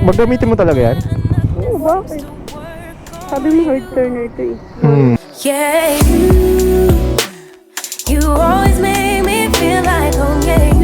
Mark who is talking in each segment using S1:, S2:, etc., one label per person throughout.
S1: Magamitin mo talaga yan?
S2: Oo, bakit? Sabi mo hard turner ito eh.
S3: Yeah, you always make me feel like home. Yeah,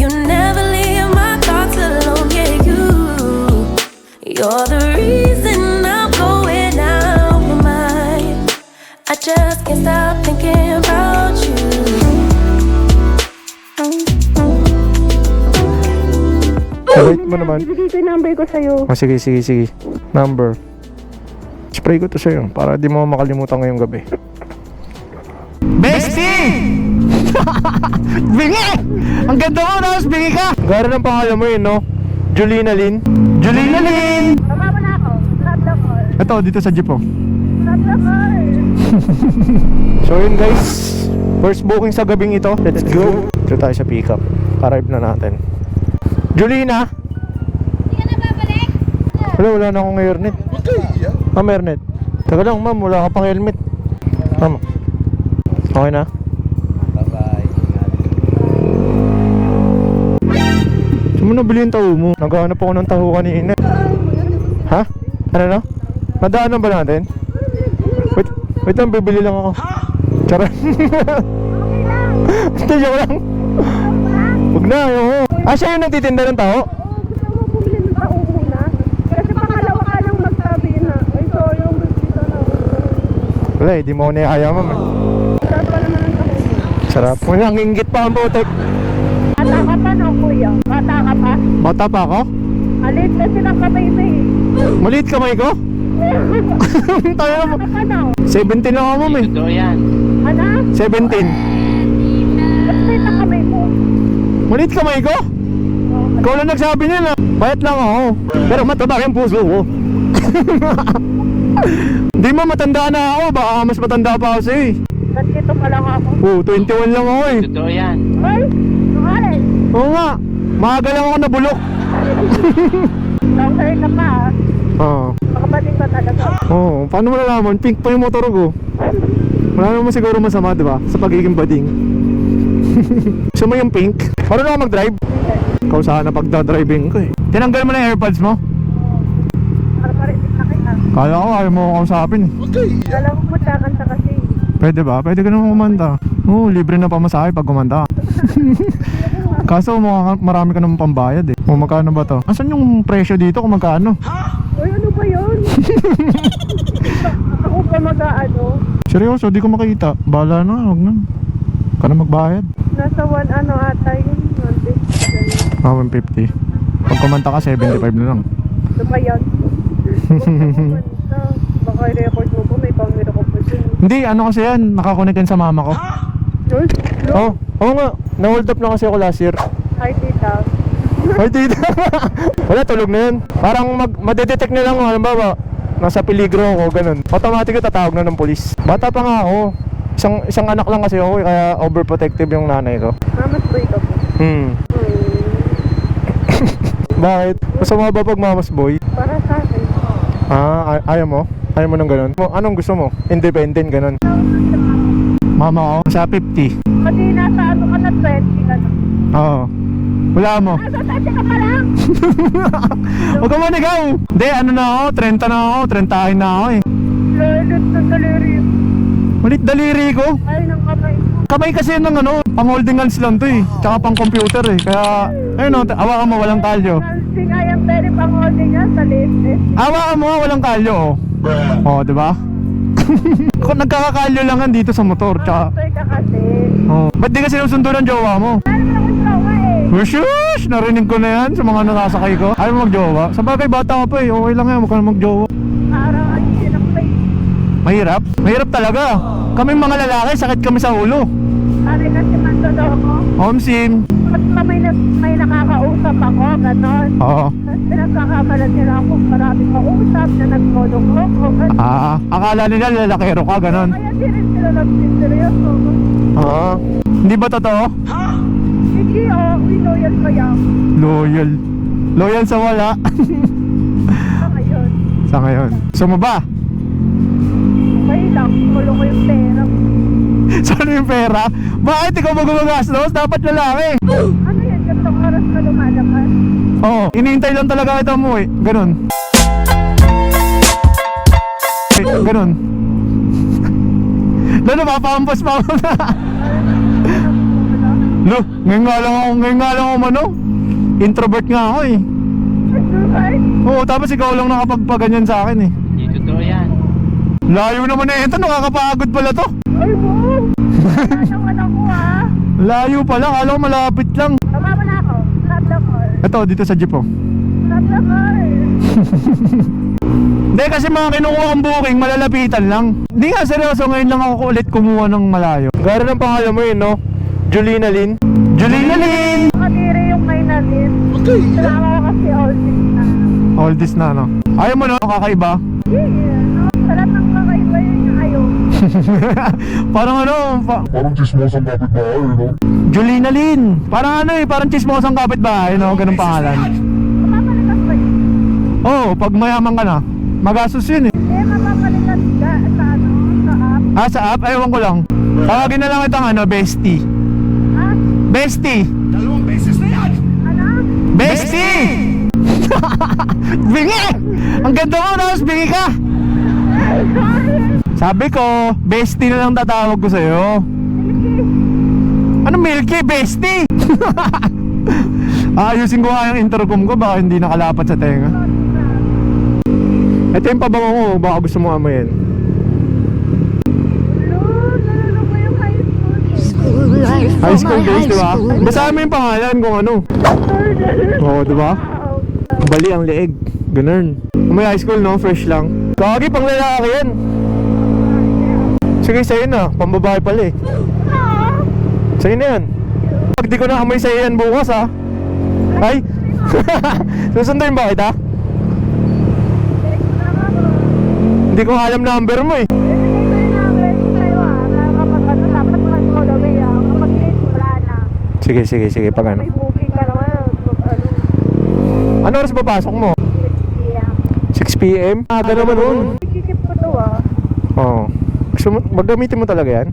S3: you never leave my thoughts alone. Yeah, you're the reason I'm going out my mind. I just can't stop thinking about you.
S1: Sabait mo naman.
S2: Bibigay ko yung number ko sa'yo.
S1: Oh, sige. Number. Spray ko to sa'yo para di mo makalimutan ngayong gabi. Bestie! Bingi! Ang ganda mo, tapos bingi ka! Gara ng pangalan mo yun, no? Julina Lin. Julina Lin!
S2: Tama mo na ako. Stop the call.
S1: Ito, dito sa jeep, oh.
S2: Stop the call.
S1: So yun guys, first booking sa gabing ito. Let's go. Dito tayo sa pick up. Arrive na natin. Julina!
S2: Hindi ka na babalik?
S1: Wala na akong hairnet. Ma'am, hairnet. Teka lang ma'am, wala ka pang helmet. Ma'am, okay na?
S4: Bye-bye.
S1: Saan mo nabili yung taho mo? Naghahanap ako ng taho kanina. Ha? Ano na? Nadaanan ba natin? Wait lang, bibili lang ako. Tara. Hindi, joke lang. Huwag na, ayoko. Siya yung nagtitinda ng taho?
S2: Gusto mo bumili ng tao muna? Kasi pangalawa ka lang magsabi na, ay sorry, yung bibita na ako.
S1: Wala di mo ako niyakaya ma'am.
S2: Sarap pa naman ang taho.
S1: Sarap. Walang inggit pa ang putek.
S2: Bata ka pa no, kuya? Bata ka pa?
S1: Bata pa ako?
S2: Alit kasi ng kamay na eh.
S1: Maliit kamay ko? Tayo mo.
S2: Bata ka na.
S1: 17 lang ako ma'am eh.
S4: Totoo yan.
S2: Ano?
S1: 17.
S2: Kasi ng kamay mo.
S1: Maliit kamay ko? Ikaw lang nagsabi niya na. Payat lang ako. Pero mataba yung puso ko. Hindi mo, matanda na ako. Baka mas matanda pa ako sa'yo eh.
S2: Nandito pa lang ako.
S1: 21 lang ako eh.
S4: Totoo yan.
S2: Ay, nungaling.
S1: Oo nga. Maaga lang ako nabulok.
S2: Doctor ka pa ah.
S1: Oo.
S2: Makabating ka talaga.
S1: Oo. Paano mo nalaman? Pink pa yung motor ko. Wala naman siguro masama, diba? Sa pagiging bading. Gusto mo yung pink? Paano na ako mag-drive? Ikaw sana pagdadriving ko eh. Tinanggal mo na yung AirPods mo?
S2: Para marinig na kita.
S1: Kala ko ayaw mo ako kausapin eh.
S2: Alam mo magkakanta kasi.
S1: Pwede ba? Pwede ka naman kumanta. Oo, libre na pamasahe pag kumanta. Kaso marami ka naman pambayad eh. O magkano ba to? Asan yung presyo dito kung magkano?
S2: Uy, ano ba yun? Ako pa mag-ano?
S1: Seryoso, di ko makita. Bahala na, huwag na. Ka na magbayad.
S2: Nasa 1 ano ata yun. 150.
S1: 150. Pag kumanta ka, 75 na lang.
S2: Ano ba yun? Baka i-record mo po, may pang-mira ko po dun.
S1: Hindi, ano kasi yan, nakakonect yan sa mama ko.
S2: Yun?
S1: Oo, oo nga. Na-hold up na kasi ako last year.
S2: Hi, tita.
S1: Ay, tita. Wala, tulog na yun. Parang madedetect na lang kung halimbawa, nasa peligro ako, ganun. Automatic tatawag na ng polis. Bata pa nga ako. Isang anak lang kasi ako, kaya overprotective yung nanay ko.
S2: Mamas boy ka po.
S1: Bakit? Masama ba pag mamas boy?
S2: Para sa akin.
S1: Ayaw mo? Ayaw mo ng ganun? Anong gusto mo? Independent, ganun. Mama ko, sa 50.
S2: Pati nasa ano ka na 20 ka na.
S1: Oo. Wala mo.
S2: Nasa 30 ka pa lang.
S1: Huwag ka manigaw. Hindi, ano na ako, 30 na ako, 30 na ako eh.
S2: Lalit ng daliri.
S1: Malit daliri ko.
S2: Ay, ng kamay.
S1: Kamay kasi ng ano, pang holding hands lang to eh. Tsaka pang computer eh. Kaya, ayun o, hawakan mo, walang kalyo.
S2: Hindi nga yung pwede pang holding nga sa liit.
S1: Hawakan mo, walang kalyo oh. Oh, di ba? Kung nagkakakalyo lang yan dito sa motor, tsaka...
S2: Master ka kasi.
S1: Oh. Ba't di ka sinusundo ng jowa mo?
S2: Ano naman trauma eh.
S1: Shush! Narinig ko na yan sa mga nakasakay ko. Ayaw mo magjowa? Sa bagay, bata ka pa eh. Okay lang yan, huwag ka na magjowa.
S2: Parang ang sinakbay.
S1: Mahirap? Mahirap talaga. Kami mga lalaki, sakit kami sa ulo.
S2: Pare kasi mandolo ko.
S1: Sim.
S2: At may nakakausap ako, ganon.
S1: Oo.
S2: Tapos pinagkakamalan nila ako, marami kausap na nagmulong ako.
S1: Akala nila lalakero ka, ganon.
S2: Kaya di rin sila nagsiseryoso.
S1: Hindi ba totoo?
S2: Hindi uy, loyal kaya.
S1: Loyal. Loyal sa wala.
S2: Sa ngayon.
S1: Sa ngayon. Gusto mo ba?
S2: Okay lang, kulong ko yung pera.
S1: Saan yung pera? Bakit ikaw ba gumagastos? Dapat lalaki.
S2: Ano yan, gantong oras ka lumalabas.
S1: Oo, iniintay lang talaga kita mo eh. Ganun. Ganun. Lalo, papaampas pa ako na. Lo, ngayon nga lang ako mano. Introvert nga ako eh. Oo, tapos ikaw lang nakapagpaganyan sa akin eh.
S4: Hindi totoo yan.
S1: Layo naman eh. Ito, nakakapagod pala to.
S2: Ay mo! Naman ako ah.
S1: Layo pala, kala ko malapit lang.
S2: Tama mo na ako. Lablakar.
S1: Ito, dito sa jeep oh.
S2: Lablakar.
S1: Hindi kasi mga kinukuha kong booking, malalapitan lang. Hindi nga, seryoso, ngayon lang ako ulit kumuha ng malayo. Gara ng pangalan mo yun, no? Julina Lin. Julina Lin!
S2: Nakatiri yung kay natin. Okay. Salamat ko kasi all this na.
S1: All this na, no? Ayaw mo, no? Kakaiba?
S2: Yeah. Sa lahat ng kakaiba yun yung ayaw.
S1: Parang ano,
S5: Parang chismosang kapitbahay, no?
S1: Julina Lin. Parang ano eh, parang chismosang kapitbahay, no? Ganun pangalan.
S2: Mapapalikas ba yun?
S1: Oo, pag mayaman ka na, magastos yun eh.
S2: Eh, mapapalikas ka sa ano? Sa app?
S1: Ah, sa app? Ewan ko lang. Tawagin na lang itang ano, bestie.
S2: Ha?
S1: Bestie!
S2: Ano?
S1: Bestie! Bingi! Ang ganda mo, tapos bingi ka!
S2: Ay, sorry.
S1: Sabi ko, bestie na lang tatawag ko sa'yo. Ano Milky? Bestie? Ayusin ko nga yung intercom ko, baka hindi nakalapat sa tenga. Ito yung pabango ko, baka gusto mo amoyin.
S2: Nalala ko yung high school.
S1: High school days, di ba? Basahin mo yung pangalan kung ano. Oo, di ba? Bali ang leeg. Ganun. May high school, no? Fresh lang. Kagi, pang lalaki yan. Sige, sa'yo na. Pambabae pala eh. Sa'yo na yan. Pag di ko na amoy sa'yo yan bukas, ha? Ay! Susunduin ba kita? Hindi ko alam number mo eh. Sige, sige, sige. Pag ano.
S2: May booking ka naman.
S1: Ano oras papasok mo? 6 p.m? Aga naman nun.
S2: Ikikip ko to ah.
S1: Oo. Gusto mo, maggamitin mo talaga yan?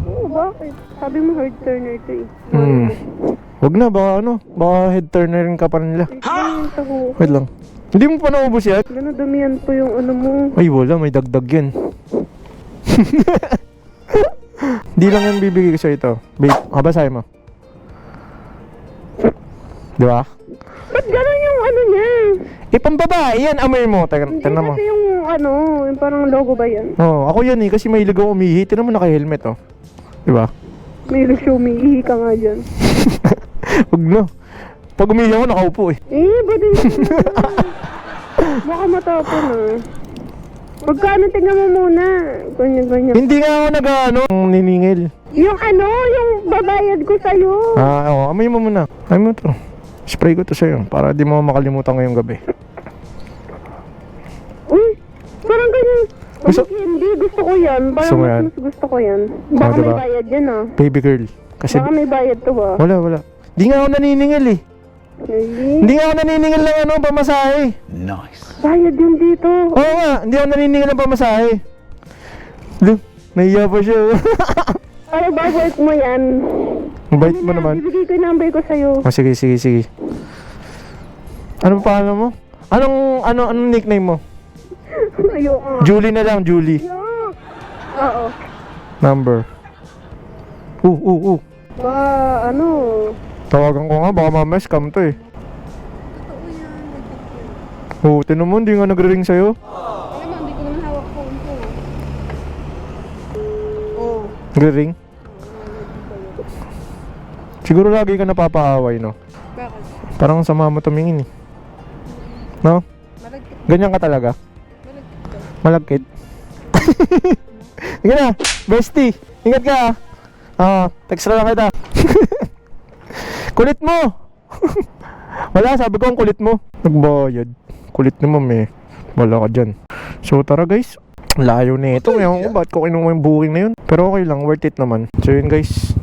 S2: Oo, bakit? Sabi mo hard turner to eh.
S1: Wag na, baka ano. Baka head turnerin ka pa nila.
S2: Ganun taho.
S1: Wait lang. Hindi mo pa naubos yan?
S2: Ganun dumihan po yung ano mo.
S1: Ay, wala. May dagdag yan. Hindi lang yan bibigay ko sa ito. Babe, basahin mo. Di ba?
S2: Ba't ganun yung ano niya?
S1: Pambabae yan, amoy mo.
S2: Hindi
S1: Tignan mo.
S2: kasi yung ano, yung parang logo ba yan?
S1: Oo, ako yan eh, kasi mahilig ako umihi. Tignan mo naka-helmet oh. Di ba?
S2: May show me, ihi ka nga dyan.
S1: Huwag na. Pag umihi ako, nakaupo eh.
S2: Ba't hindi baka matapon ah. Magkano tingnan mo muna? Ganyan.
S1: Hindi nga ako niningil.
S2: Yung ano, yung babayad ko sa'yo.
S1: Ah, oo, amoy mo muna. Amoy mo to. Spray ko to sa'yo para di mo makalimutan ngayong gabi.
S2: Uy, parang ganyan.
S1: Gusto-
S2: Hindi, gusto ko yan. Parang
S1: Gusto mo yan?
S2: mas gusto ko yan. Baka
S1: diba?
S2: may bayad yan ah.
S1: Baby girl. Kasi
S2: Baka may bayad to ah.
S1: wala. Di nga ako naniningil eh. Hindi nga ako naniningil ng ano, pamasahe.
S2: Bayad yun dito.
S1: Oo nga, hindi ako naniningil ng pamasahe. Look, nahiya pa siya.
S2: Ano ba, work mo yan?
S1: Bait mo naman.
S2: Bibigay ko yung number ko sa'yo.
S1: Oh, sige. Ano pa pangalan mo? Anong nickname mo?
S2: Ayoko.
S1: Julie na lang, Julie.
S2: Oo.
S1: Number.
S2: Ba, ano?
S1: Tawagan ko nga, baka mamaya scam to eh. Oo, tinan mo, hindi nga nagre-ring sa'yo.
S2: Alam mo, hindi ko naman hawak phone ko. Oo.
S1: Nagre-ring? Siguro lagi ka napapaaway, no?
S2: Bakit?
S1: Parang sama mo tumingin eh. No? Ganyan ka talaga? Malagkit. Sige na, bestie. Ingat ka ah. Text na lang kita. Kulit mo. Wala, sabi ko ang kulit mo. Nagbayad. Kulit naman eh. Wala ka dyan. So tara guys. Layo na ito. Ngayon ko ba't ko kinuha yung booking na yun. Pero okay lang, worth it naman. So yun guys.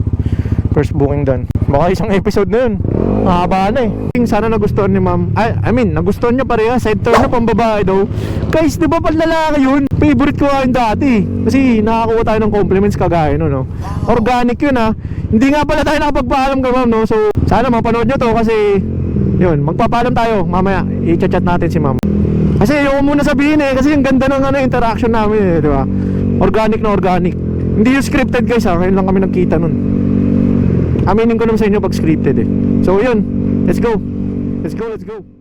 S1: First booking done. Baka isang episode na yun. Mahaba na eh. Sana nagustuhan ni ma'am. I mean, nagustuhan niya pareha. Side turn na pang babae daw. Guys, di ba pang lalaki yun? Favorite ko nga yun dati. Kasi nakakuha tayo ng compliments kagaya no, no? Organic yun ha. Hindi nga pala tayo nakapagpaalam ka ma'am, no? So, sana mapanood nyo to kasi yun, magpapaalam tayo. Mamaya, i-chat natin si ma'am. Kasi ayoko muna sabihin eh. Kasi yung ganda ng interaction namin eh, di ba? Organic na organic. Hindi yung scripted guys ha. Ngayon lang kami nagkita nun. Aminin ko naman sa inyo pag scripted eh. So yun, let's go. Let's go, let's go.